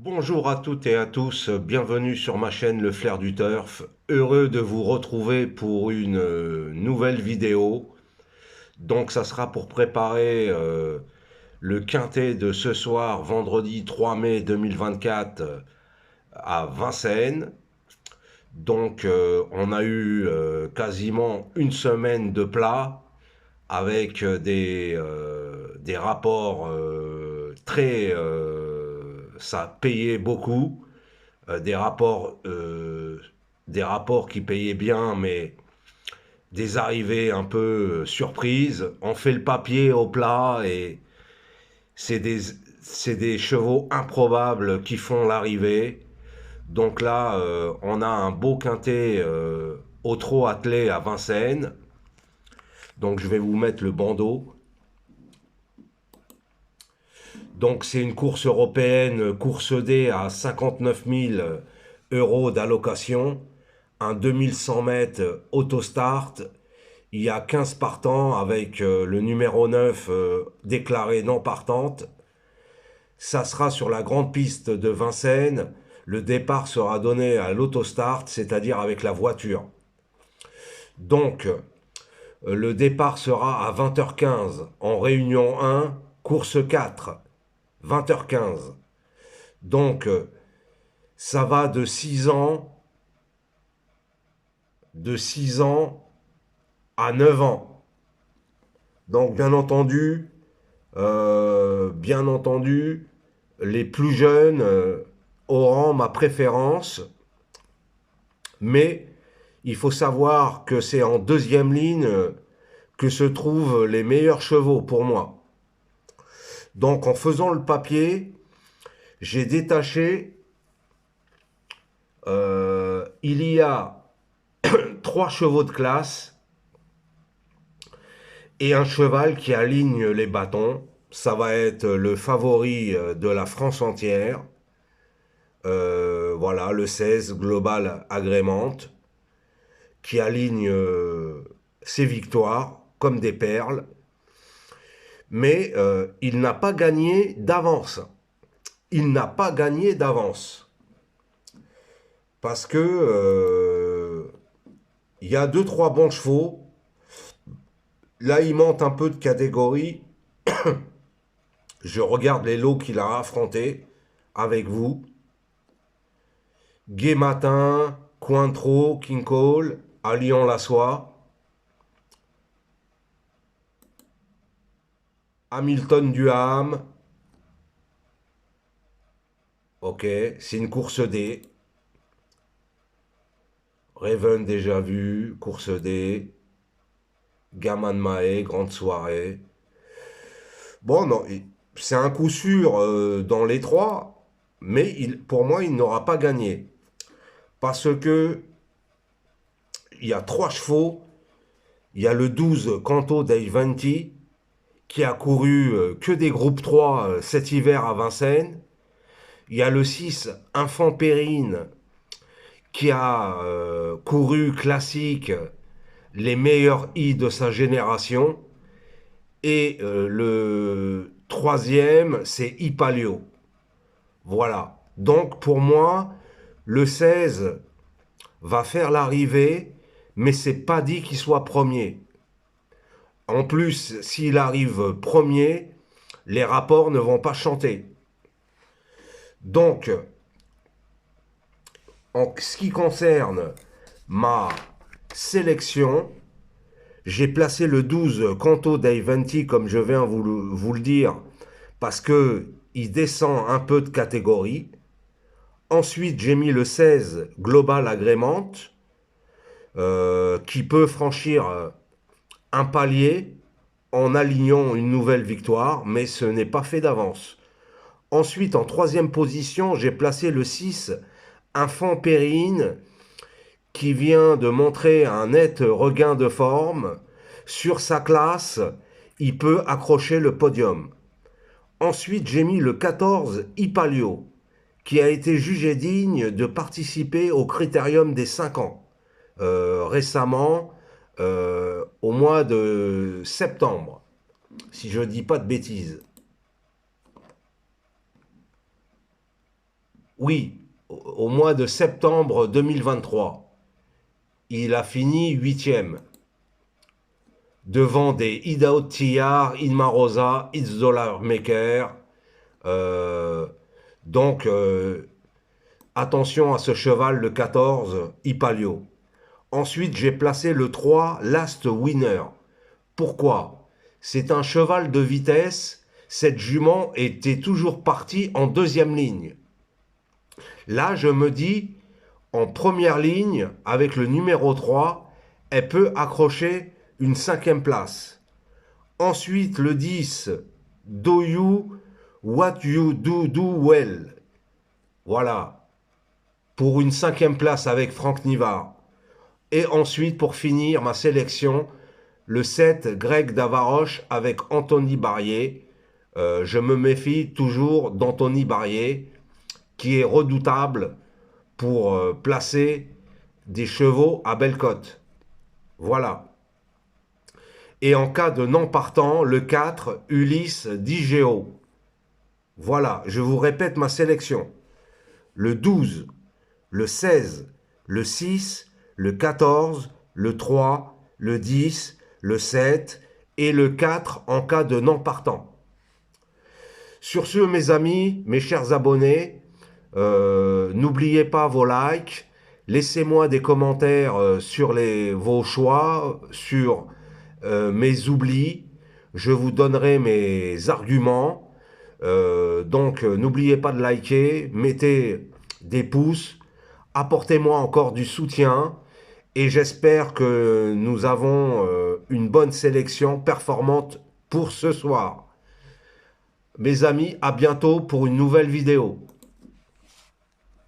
Bonjour à toutes et à tous, bienvenue sur ma chaîne Le Flair du Turf. Heureux de vous retrouver pour une nouvelle vidéo. Donc ça sera pour préparer le quintet de ce soir, vendredi 3 mai 2024 à Vincennes. Donc on a eu quasiment une semaine de plat avec des rapports ça payait beaucoup. euh, des rapports, euh, des rapports qui payaient bien, mais des arrivées un peu surprises. On fait le papier au plat et c'est des, c'est des chevaux improbables qui font l'arrivée. Donc là, on a un beau quintet au trot attelé à Vincennes. Donc je vais vous mettre le bandeau. Donc c'est une course européenne, course D à 59 000 euros d'allocation, un 2100 mètres autostart. Il y a 15 partants avec le numéro 9 déclaré non partante. Ça sera sur la grande piste de Vincennes. Le départ sera donné à l'autostart, c'est-à-dire avec la voiture. Donc, le départ sera à 20h15 en réunion 1, course 4, 20h15. Donc, ça va de 6 ans à 9 ans. Donc, bien entendu, les plus jeunes auront ma préférence, mais il faut savoir que c'est en deuxième ligne que se trouvent les meilleurs chevaux pour moi. Donc, en faisant le papier, j'ai détaché, il y a trois chevaux de classe et un cheval qui aligne les bâtons. Ça va être le favori de la France entière. Voilà, le 16 Global Agrémente, qui aligne ses victoires comme des perles. Mais il n'a pas gagné d'avance. Il n'a pas gagné d'avance. Parce que il y a deux, trois bons chevaux. Là, il monte un peu de catégorie. Je regarde les lots qu'il a affrontés avec vous. Gai Matin, Cointreau, King Cole, à Lyon-la-Soie, Hamilton Duham. Ok, c'est une course D. Raven déjà vu, course D. Gaman Mae, grande soirée. Bon, non, c'est un coup sûr dans les trois, mais pour moi, il n'aura pas gagné. Parce que il y a trois chevaux. Il y a le 12 Canto dei Venti qui a couru que des groupes 3 cet hiver à Vincennes. Il y a le 6 Infant Périne qui a couru classique les meilleurs I de sa génération. Et le troisième, c'est Ipalio. Voilà. Donc pour moi, le 16 va faire l'arrivée, mais c'est pas dit qu'il soit premier. En plus, s'il arrive premier, les rapports ne vont pas chanter. Donc, en ce qui concerne ma sélection, j'ai placé le 12 Canto dei Venti, comme je viens vous le dire, parce que il descend un peu de catégorie. Ensuite, j'ai mis le 16 Global Agrémente, qui peut franchir un palier en alignant une nouvelle victoire, mais ce n'est pas fait d'avance. Ensuite, en troisième position, j'ai placé le 6 Infant Périne, qui vient de montrer un net regain de forme. Sur sa classe, il peut accrocher le podium. Ensuite, j'ai mis le 14 Ipalio, qui a été jugé digne de participer au critérium des 5 ans, récemment, au mois de septembre, si je ne dis pas de bêtises. Oui, au mois de septembre 2023, il a fini huitième devant des Idaho Tillard, Inma Rosa, It's Dollar Maker. Euh, donc, attention à ce cheval, le 14, Ipalio. Ensuite, j'ai placé le 3, Last Winner. Pourquoi? C'est un cheval de vitesse. Cette jument était toujours partie en deuxième ligne. Là, je me dis, en première ligne, avec le numéro 3, elle peut accrocher une cinquième place. Ensuite, le 10, Do You What You Do Well. Voilà, pour une cinquième place avec Franck Nivard. Et ensuite, pour finir ma sélection, le 7, Greg Davaroche avec Anthony Barrier. Je me méfie toujours d'Anthony Barrier, qui est redoutable pour placer des chevaux à belle cote. Voilà. Et en cas de non partant, le 4, Ulysse Digeo. Voilà, je vous répète ma sélection. Le 12, le 16, le 6, le 14, le 3, le 10, le 7 et le 4 en cas de non partant. Sur ce, mes amis, mes chers abonnés, n'oubliez pas vos likes, laissez-moi des commentaires sur vos choix, sur mes oublis, je vous donnerai mes arguments. Donc n'oubliez pas de liker, mettez des pouces, apportez-moi encore du soutien et j'espère que nous avons une bonne sélection performante pour ce soir. Mes amis, à bientôt pour une nouvelle vidéo.